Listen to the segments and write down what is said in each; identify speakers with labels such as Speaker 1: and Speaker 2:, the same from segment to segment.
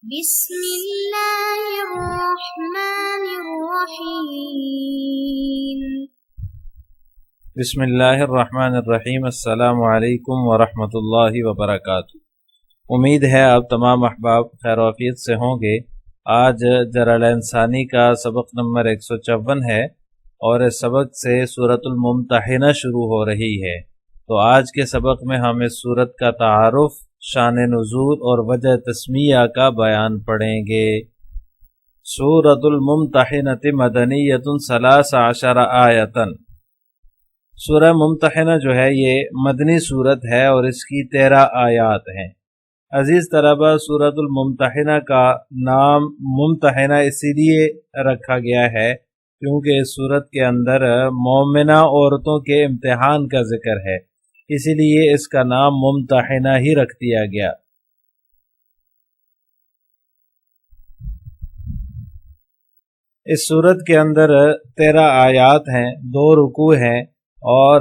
Speaker 1: بسم اللہ الرحمن الرحیم
Speaker 2: بسم اللہ الرحمن الرحیم۔ السلام علیکم ورحمۃ اللہ وبرکاتہ۔ امید ہے آپ تمام احباب خیر و عافیت سے ہوں گے۔ آج جلال انسانی کا سبق نمبر 154 ہے اور اس سبق سے سورۃ الممتحنہ شروع ہو رہی ہے۔ تو آج کے سبق میں ہم اس سورت کا تعارف، شان نزول اور وجہ تسمیہ کا بیان پڑھیں گے۔ سورۃ الممتحنہ مدنیۃ 13 آیۃ۔ سورہ ممتحنہ جو ہے یہ مدنی سورت ہے اور اس کی 13 آیات ہیں۔ عزیز طلبہ، سورۃ الممتحنہ کا نام ممتحنہ اسی لیے رکھا گیا ہے کیونکہ اس سورت کے اندر مومنہ عورتوں کے امتحان کا ذکر ہے، اسی لیے اس کا نام ممتحنہ ہی رکھ دیا گیا۔ اس سورت کے اندر 13 آیات ہیں، 2 رکوع ہیں، اور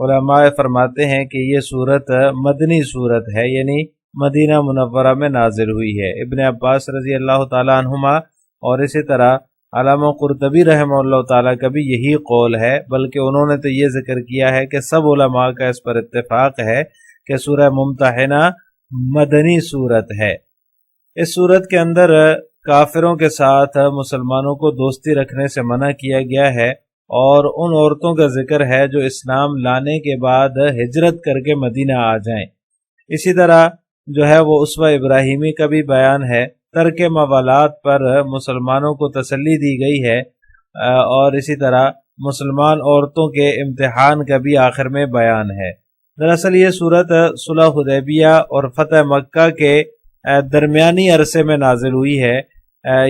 Speaker 2: علماء فرماتے ہیں کہ یہ سورت مدنی سورت ہے، یعنی مدینہ منورہ میں نازل ہوئی ہے۔ ابن عباس رضی اللہ تعالیٰ عنہما اور اسی طرح علامہ قرطبی رحمہ اللہ تعالیٰ کا بھی یہی قول ہے، بلکہ انہوں نے تو یہ ذکر کیا ہے کہ سب علماء کا اس پر اتفاق ہے کہ سورہ ممتحنہ مدنی سورت ہے۔ اس سورت کے اندر کافروں کے ساتھ مسلمانوں کو دوستی رکھنے سے منع کیا گیا ہے، اور ان عورتوں کا ذکر ہے جو اسلام لانے کے بعد ہجرت کر کے مدینہ آ جائیں۔ اسی طرح جو ہے وہ اسوہ ابراہیمی کا بھی بیان ہے، ترک موالات پر مسلمانوں کو تسلی دی گئی ہے، اور اسی طرح مسلمان عورتوں کے امتحان کا بھی آخر میں بیان ہے۔ دراصل یہ سورت صلح حدیبیہ اور فتح مکہ کے درمیانی عرصے میں نازل ہوئی ہے۔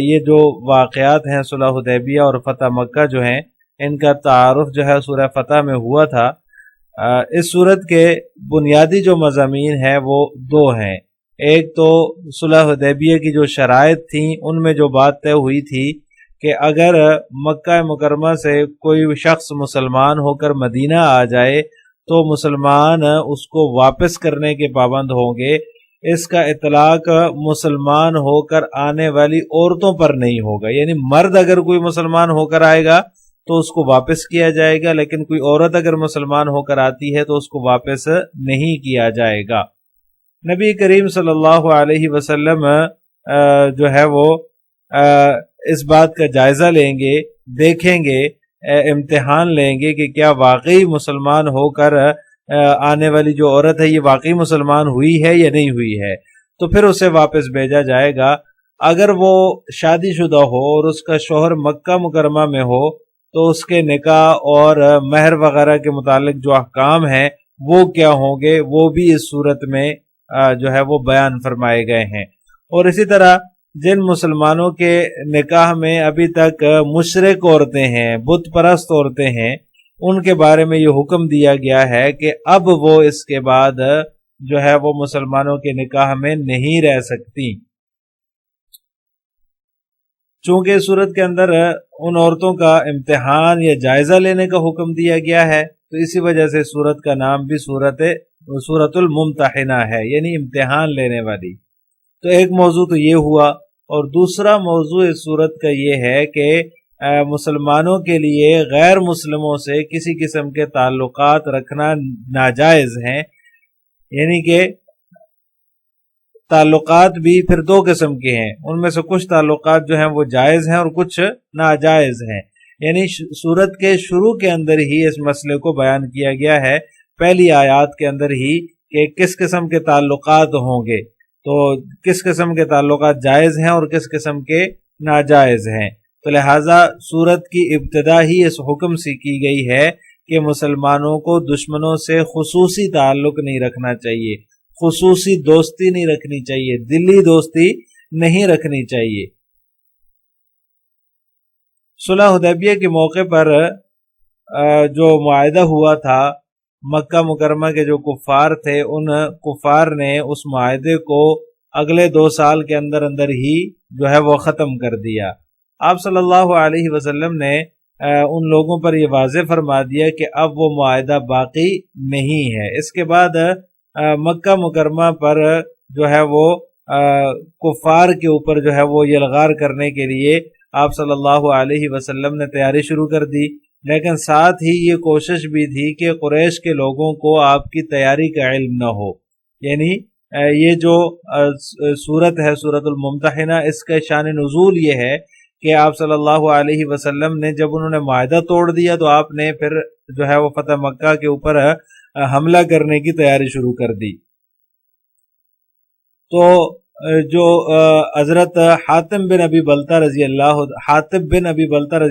Speaker 2: یہ جو واقعات ہیں صلح حدیبیہ اور فتح مکہ جو ہیں، ان کا تعارف جو ہے سورہ فتح میں ہوا تھا۔ اس سورت کے بنیادی جو مضامین ہیں وہ 2 ہیں۔ ایک تو صلح حدیبیہ کی جو شرائط تھیں ان میں جو بات طے ہوئی تھی کہ اگر مکہ مکرمہ سے کوئی شخص مسلمان ہو کر مدینہ آ جائے تو مسلمان اس کو واپس کرنے کے پابند ہوں گے۔ اس کا اطلاق مسلمان ہو کر آنے والی عورتوں پر نہیں ہوگا، یعنی مرد اگر کوئی مسلمان ہو کر آئے گا تو اس کو واپس کیا جائے گا، لیکن کوئی عورت اگر مسلمان ہو کر آتی ہے تو اس کو واپس نہیں کیا جائے گا۔ نبی کریم صلی اللہ علیہ وسلم جو ہے وہ اس بات کا جائزہ لیں گے، دیکھیں گے، امتحان لیں گے کہ کیا واقعی مسلمان ہو کر آنے والی جو عورت ہے یہ واقعی مسلمان ہوئی ہے یا نہیں ہوئی ہے، تو پھر اسے واپس بھیجا جائے گا۔ اگر وہ شادی شدہ ہو اور اس کا شوہر مکہ مکرمہ میں ہو تو اس کے نکاح اور مہر وغیرہ کے متعلق جو احکام ہیں وہ کیا ہوں گے، وہ بھی اس صورت میں جو ہے وہ بیان فرمائے گئے ہیں۔ اور اسی طرح جن مسلمانوں کے نکاح میں ابھی تک مشرک عورتیں ہیں، بت پرست عورتیں ہیں، ان کے بارے میں یہ حکم دیا گیا ہے کہ اب وہ اس کے بعد جو ہے وہ مسلمانوں کے نکاح میں نہیں رہ سکتی۔ چونکہ اس صورت کے اندر ان عورتوں کا امتحان یا جائزہ لینے کا حکم دیا گیا ہے تو اسی وجہ سے سورت کا نام بھی سورۃ الممتحنہ ہے، یعنی امتحان لینے والی۔ تو ایک موضوع تو یہ ہوا، اور دوسرا موضوع اس صورت کا یہ ہے کہ مسلمانوں کے لیے غیر مسلموں سے کسی قسم کے تعلقات رکھنا ناجائز ہیں، یعنی کہ تعلقات بھی پھر 2 قسم کے ہیں، ان میں سے کچھ تعلقات جو ہیں وہ جائز ہیں اور کچھ ناجائز ہیں۔ یعنی سورت کے شروع کے اندر ہی اس مسئلے کو بیان کیا گیا ہے، پہلی آیات کے اندر ہی، کہ کس قسم کے تعلقات ہوں گے، تو کس قسم کے تعلقات جائز ہیں اور کس قسم کے ناجائز ہیں۔ تو لہٰذا سورت کی ابتدا ہی اس حکم سے کی گئی ہے کہ مسلمانوں کو دشمنوں سے خصوصی تعلق نہیں رکھنا چاہیے، خصوصی دوستی نہیں رکھنی چاہیے، دلی دوستی نہیں رکھنی چاہیے۔ صلح حدیبیہ کے موقع پر جو معاہدہ ہوا تھا، مکہ مکرمہ کے جو کفار تھے ان کفار نے اس معاہدے کو اگلے 2 سال کے اندر اندر ہی جو ہے وہ ختم کر دیا۔ آپ صلی اللہ علیہ وسلم نے ان لوگوں پر یہ واضح فرما دیا کہ اب وہ معاہدہ باقی نہیں ہے۔ اس کے بعد مکہ مکرمہ پر جو ہے وہ کفار کے اوپر جو ہے وہ یلغار کرنے کے لیے آپ صلی اللہ علیہ وسلم نے تیاری شروع کر دی، لیکن ساتھ ہی یہ کوشش بھی تھی کہ قریش کے لوگوں کو آپ کی تیاری کا علم نہ ہو۔ یعنی یہ جو سورت ہے سورت الممتحنہ، اس کا شان نزول یہ ہے کہ آپ صلی اللہ علیہ وسلم نے جب انہوں نے معاہدہ توڑ دیا تو آپ نے پھر جو ہے وہ فتح مکہ کے اوپر حملہ کرنے کی تیاری شروع کر دی۔ تو جو حضرت حاتب بن ابی بلتہ رضی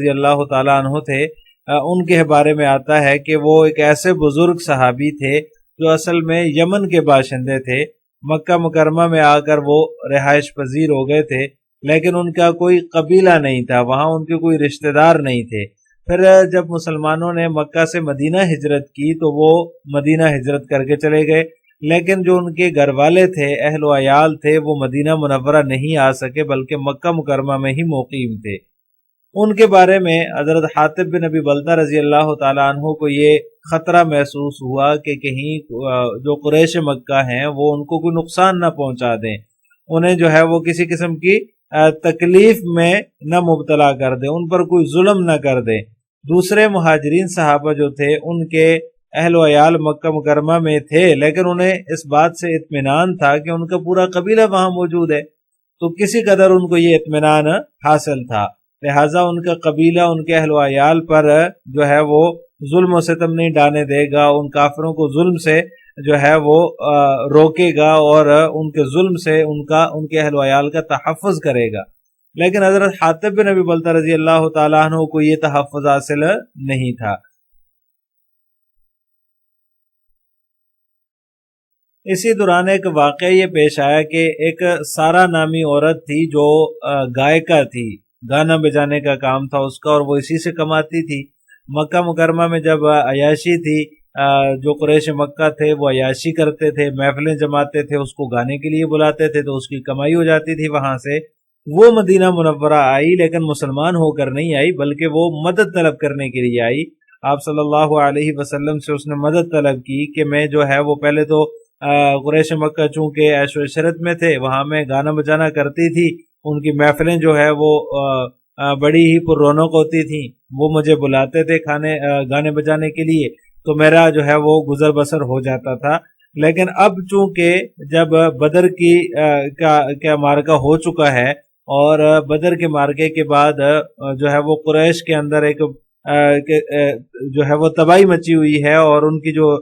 Speaker 2: اللہ تعالیٰ عنہ تھے، ان کے بارے میں آتا ہے کہ وہ ایک ایسے بزرگ صحابی تھے جو اصل میں یمن کے باشندے تھے، مکہ مکرمہ میں آ کر وہ رہائش پذیر ہو گئے تھے، لیکن ان کا کوئی قبیلہ نہیں تھا، وہاں ان کے کوئی رشتہ دار نہیں تھے۔ پھر جب مسلمانوں نے مکہ سے مدینہ ہجرت کی تو وہ مدینہ ہجرت کر کے چلے گئے، لیکن جو ان کے گھر والے تھے، اہل و عیال تھے، وہ مدینہ منورہ نہیں آ سکے بلکہ مکہ مکرمہ میں ہی مقیم تھے۔ ان کے بارے میں حضرت حاتب بن ابی بلتہ رضی اللہ تعالیٰ عنہ کو یہ خطرہ محسوس ہوا کہ کہیں جو قریش مکہ ہیں وہ ان کو کوئی نقصان نہ پہنچا دیں، انہیں جو ہے وہ کسی قسم کی تکلیف میں نہ مبتلا کر دیں، ان پر کوئی ظلم نہ کر دیں۔ دوسرے مہاجرین صحابہ جو تھے ان کے اہل و عیال مکہ مکرمہ میں تھے، لیکن انہیں اس بات سے اطمینان تھا کہ ان کا پورا قبیلہ وہاں موجود ہے، تو کسی قدر ان کو یہ اطمینان حاصل تھا، لہٰذا ان کا قبیلہ ان کے اہل و عیال پر جو ہے وہ ظلم و ستم نہیں ڈالنے دے گا، ان کافروں کو ظلم سے جو ہے وہ روکے گا اور ان کے ظلم سے ان کے اہل و عیال کا تحفظ کرے گا۔ لیکن حضرت حاتب بن ابی بلتہ رضی اللہ تعالیٰ عنہ کو یہ تحفظ حاصل نہیں تھا۔ اسی دوران ایک واقعہ یہ پیش آیا کہ ایک سارا نامی عورت تھی جو گائیکا تھی، گانا بجانے کا کام تھا اس کا، اور وہ اسی سے کماتی تھی۔ مکہ مکرمہ میں جب عیاشی تھی، جو قریش مکہ تھے وہ عیاشی کرتے تھے، محفلیں جماتے تھے، اس کو گانے کے لیے بلاتے تھے تو اس کی کمائی ہو جاتی تھی وہاں سے۔ وہ مدینہ منورہ آئی، لیکن مسلمان ہو کر نہیں آئی بلکہ وہ مدد طلب کرنے کے لیے آئی۔ آپ صلی اللہ علیہ وسلم سے اس نے مدد طلب کی کہ میں جو ہے وہ پہلے تو قریش مکہ چونکہ عیش و عشرت میں تھے، وہاں میں گانا بجانا کرتی تھی، ان کی محفلیں جو ہے وہ بڑی ہی پر رونق ہوتی تھیں، وہ مجھے بلاتے تھے گانے بجانے کے لیے، تو میرا جو ہے وہ گزر بسر ہو جاتا تھا۔ لیکن اب چونکہ جب بدر کا مارکہ ہو چکا ہے اور بدر کے مارکے کے بعد جو ہے وہ قریش کے اندر ایک جو ہے وہ تباہی مچی ہوئی ہے اور ان کی جو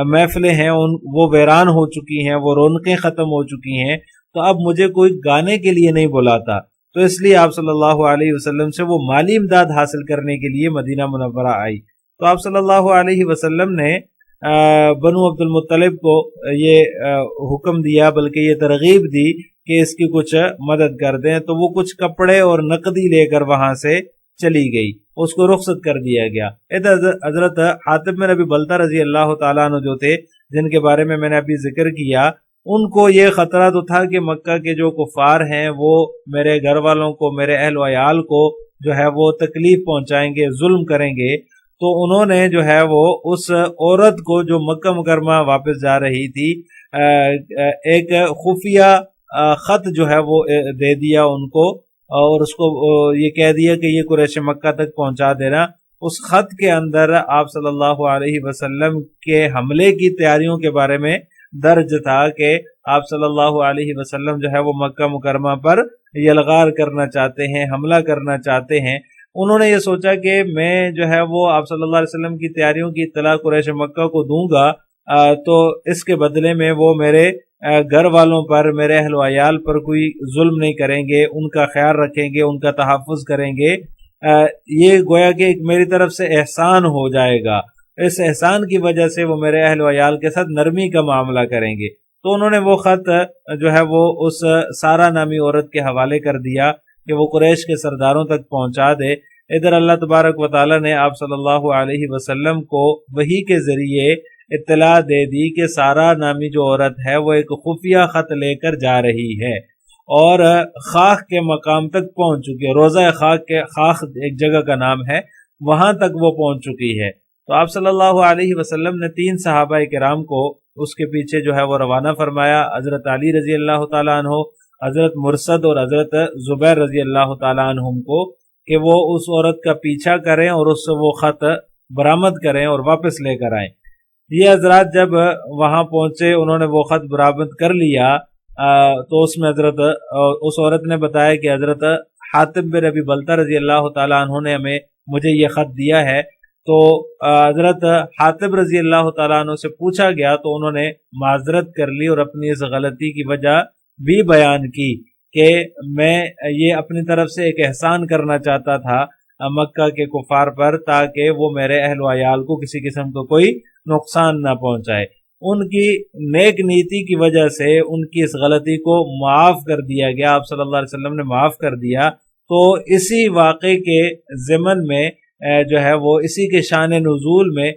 Speaker 2: محفلیں ہیں وہ ویران ہو چکی ہیں، وہ رونقیں ختم ہو چکی ہیں، تو اب مجھے کوئی گانے کے لیے نہیں بلاتا، تو اس لیے آپ صلی اللہ علیہ وسلم سے وہ مالی امداد حاصل کرنے کے لیے مدینہ منورہ آئی۔ تو آپ صلی اللہ علیہ وسلم نے بنو عبد المطلب کو یہ حکم دیا، بلکہ یہ ترغیب دی کہ اس کی کچھ مدد کر دیں، تو وہ کچھ کپڑے اور نقدی لے کر وہاں سے چلی گئی، اس کو رخصت کر دیا گیا۔ حضرت حاتب بن ابی بلتہ رضی اللہ تعالیٰ عنہ جو تھے، جن کے بارے میں نے ابھی ذکر کیا، ان کو یہ خطرہ تو تھا کہ مکہ کے جو کفار ہیں وہ میرے گھر والوں کو، میرے اہل و عیال کو جو ہے وہ تکلیف پہنچائیں گے، ظلم کریں گے، تو انہوں نے جو ہے وہ اس عورت کو جو مکہ مکرمہ واپس جا رہی تھی ایک خفیہ خط جو ہے وہ دے دیا ان کو، اور اس کو یہ کہہ دیا کہ یہ قریش مکہ تک پہنچا دینا۔ اس خط کے اندر آپ صلی اللہ علیہ وسلم کے حملے کی تیاریوں کے بارے میں درج تھا کہ آپ صلی اللہ علیہ وسلم جو ہے وہ مکہ مکرمہ پر یلغار کرنا چاہتے ہیں، حملہ کرنا چاہتے ہیں۔ انہوں نے یہ سوچا کہ میں جو ہے وہ آپ صلی اللہ علیہ وسلم کی تیاریوں کی اطلاع قریش مکہ کو دوں گا تو اس کے بدلے میں وہ میرے گھر والوں پر، میرے اہل و عیال پر کوئی ظلم نہیں کریں گے، ان کا خیال رکھیں گے، ان کا تحفظ کریں گے، یہ گویا کہ ایک میری طرف سے احسان ہو جائے گا، اس احسان کی وجہ سے وہ میرے اہل و عیال کے ساتھ نرمی کا معاملہ کریں گے۔ تو انہوں نے وہ خط جو ہے وہ اس سارا نامی عورت کے حوالے کر دیا کہ وہ قریش کے سرداروں تک پہنچا دے۔ ادھر اللہ تبارک و تعالیٰ نے آپ صلی اللہ علیہ وسلم کو وحی کے ذریعے اطلاع دے دی کہ سارا نامی جو عورت ہے وہ ایک خفیہ خط لے کر جا رہی ہے اور خاخ کے مقام تک پہنچ چکی ہے، روضہ خاخ ایک جگہ کا نام ہے، وہاں تک وہ پہنچ چکی ہے۔ تو آپ صلی اللہ علیہ وسلم نے 3 صحابہ کرام کو اس کے پیچھے جو ہے وہ روانہ فرمایا، حضرت علی رضی اللہ تعالیٰ عنہ، حضرت مرسد اور حضرت زبیر رضی اللہ تعالیٰ عنہم کو کہ وہ اس عورت کا پیچھا کریں اور اس سے وہ خط برآمد کریں اور واپس لے کر آئیں۔ یہ حضرات جب وہاں پہنچے، انہوں نے وہ خط برآمد کر لیا تو اس میں اس عورت نے بتایا کہ حضرت حاتب بن ابی بلتہ رضی اللہ تعالیٰ عنہ نے مجھے یہ خط دیا ہے۔ تو حضرت حاتب رضی اللہ تعالیٰ عنہ سے پوچھا گیا تو انہوں نے معذرت کر لی اور اپنی اس غلطی کی وجہ بھی بیان کی کہ میں یہ اپنی طرف سے ایک احسان کرنا چاہتا تھا مکہ کے کفار پر، تاکہ وہ میرے اہل و عیال کو کسی قسم کا کوئی نقصان نہ پہنچائے۔ ان کی نیک نیتی کی وجہ سے ان کی اس غلطی کو معاف کر دیا گیا، آپ صلی اللہ علیہ وسلم نے معاف کر دیا۔ تو اسی واقعے کے ضمن میں جو ہے وہ اسی کے شان نزول میں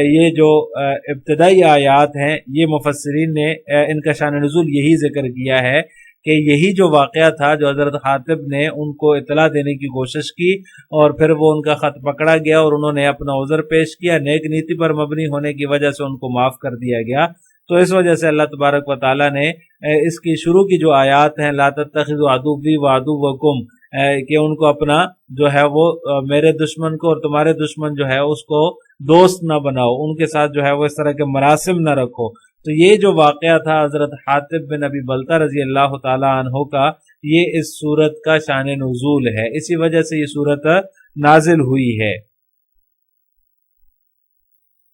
Speaker 2: یہ جو ابتدائی آیات ہیں، یہ مفسرین نے ان کا شان نزول یہی ذکر کیا ہے کہ یہی جو واقعہ تھا جو حضرت حاتب نے ان کو اطلاع دینے کی کوشش کی اور پھر وہ ان کا خط پکڑا گیا اور انہوں نے اپنا عذر پیش کیا، نیک نیتی پر مبنی ہونے کی وجہ سے ان کو معاف کر دیا گیا۔ تو اس وجہ سے اللہ تبارک و تعالیٰ نے اس کی شروع کی جو آیات ہیں لا تتخذوا عدوی وعدوکم، کہ ان کو اپنا جو ہے وہ میرے دشمن کو اور تمہارے دشمن جو ہے اس کو دوست نہ بناؤ، ان کے ساتھ جو ہے وہ اس طرح کے مراسم نہ رکھو۔ تو یہ جو واقعہ تھا حضرت حاتب بن ابی بلتہ رضی اللہ تعالیٰ عنہ کا، یہ اس سورت کا شان نزول ہے، اسی وجہ سے یہ سورت نازل ہوئی ہے۔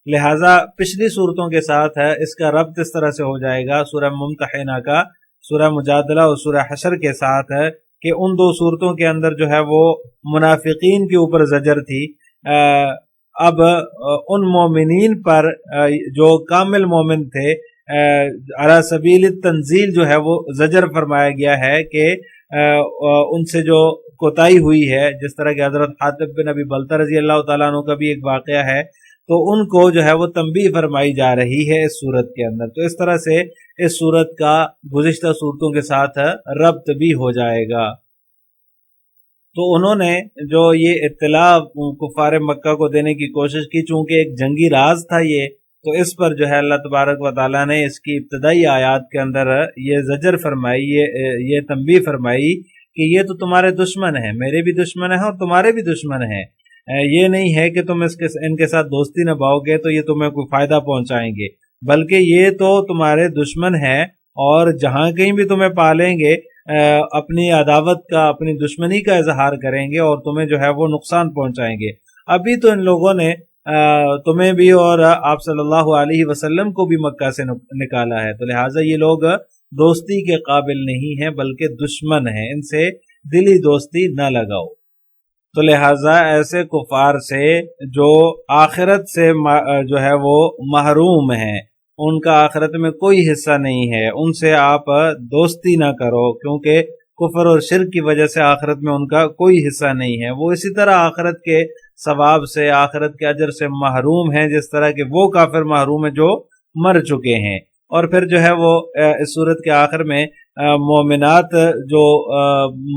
Speaker 2: لہٰذا پچھلی صورتوں کے ساتھ ہے اس کا ربط اس طرح سے ہو جائے گا سورہ ممتحنہ کا سورہ مجادلہ اور سورہ حشر کے ساتھ ہے کہ ان دو صورتوں کے اندر جو ہے وہ منافقین کے اوپر زجر تھی، اب ان مومنین پر جو کامل مومن تھے علی سبیل التنزیل جو ہے وہ زجر فرمایا گیا ہے کہ ان سے جو کوتاہی ہوئی ہے، جس طرح کہ حضرت حاتب بن ابی بلتہ رضی اللہ تعالیٰ عنہ کا بھی ایک واقعہ ہے، تو ان کو جو ہے وہ تنبیہ فرمائی جا رہی ہے اس صورت کے اندر۔ تو اس طرح سے اس صورت کا گزشتہ صورتوں کے ساتھ ربط بھی ہو جائے گا۔ تو انہوں نے جو یہ اطلاع کفار مکہ کو دینے کی کوشش کی، چونکہ ایک جنگی راز تھا یہ، تو اس پر جو ہے اللہ تبارک و تعالیٰ نے اس کی ابتدائی آیات کے اندر یہ زجر فرمائی، یہ تنبیہ فرمائی کہ یہ تو تمہارے دشمن ہیں، میرے بھی دشمن ہیں اور تمہارے بھی دشمن ہیں۔ یہ نہیں ہے کہ تم ان کے ساتھ دوستی نبھاؤ گے تو یہ تمہیں کوئی فائدہ پہنچائیں گے، بلکہ یہ تو تمہارے دشمن ہیں اور جہاں کہیں بھی تمہیں پالیں گے اپنی عداوت کا، اپنی دشمنی کا اظہار کریں گے اور تمہیں جو ہے وہ نقصان پہنچائیں گے۔ ابھی تو ان لوگوں نے تمہیں بھی اور آپ صلی اللہ علیہ وسلم کو بھی مکہ سے نکالا ہے، تو لہٰذا یہ لوگ دوستی کے قابل نہیں ہیں بلکہ دشمن ہیں، ان سے دلی دوستی نہ لگاؤ۔ تو لہٰذا ایسے کفار سے جو آخرت سے جو ہے وہ محروم ہیں، ان کا آخرت میں کوئی حصہ نہیں ہے، ان سے آپ دوستی نہ کرو، کیونکہ کفر اور شرک کی وجہ سے آخرت میں ان کا کوئی حصہ نہیں ہے۔ وہ اسی طرح آخرت کے ثواب سے، آخرت کے اجر سے محروم ہیں جس طرح کہ وہ کافر محروم ہیں جو مر چکے ہیں۔ اور پھر جو ہے وہ اس صورت کے آخر میں مومنات جو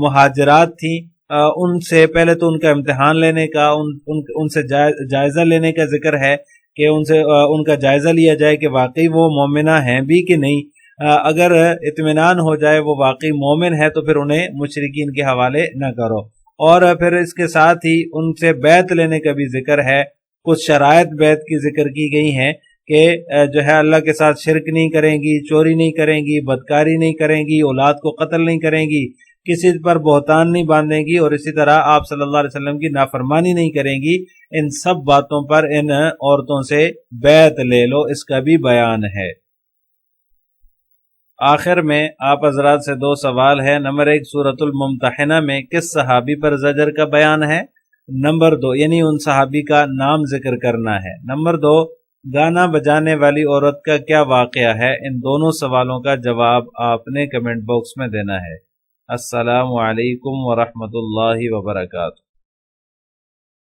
Speaker 2: مہاجرات تھیں، ان سے پہلے تو ان کا امتحان لینے کا، ان سے جائزہ لینے کا ذکر ہے کہ ان کا جائزہ لیا جائے کہ واقعی وہ مومنہ ہیں بھی کہ نہیں۔ اگر اطمینان ہو جائے وہ واقعی مومن ہے تو پھر انہیں مشرکین کے حوالے نہ کرو۔ اور پھر اس کے ساتھ ہی ان سے بیعت لینے کا بھی ذکر ہے، کچھ شرائط بیعت کی ذکر کی گئی ہیں کہ جو ہے اللہ کے ساتھ شرک نہیں کریں گی، چوری نہیں کریں گی، بدکاری نہیں کریں گی، اولاد کو قتل نہیں کریں گی، کسی پر بہتان نہیں باندھیں گی، اور اسی طرح آپ صلی اللہ علیہ وسلم کی نافرمانی نہیں کریں گی۔ ان سب باتوں پر ان عورتوں سے بیعت لے لو، اس کا بھی بیان ہے۔ آخر میں آپ حضرات سے دو سوال ہے۔ نمبر 1، سورۃ الممتحنہ میں کس صحابی پر زجر کا بیان ہے؟ نمبر 2، یعنی ان صحابی کا نام ذکر کرنا ہے۔ نمبر 2، گانا بجانے والی عورت کا کیا واقعہ ہے؟ ان دونوں سوالوں کا جواب آپ نے کمنٹ باکس میں دینا ہے۔ السلام علیکم ورحمۃ اللہ وبرکاتہ۔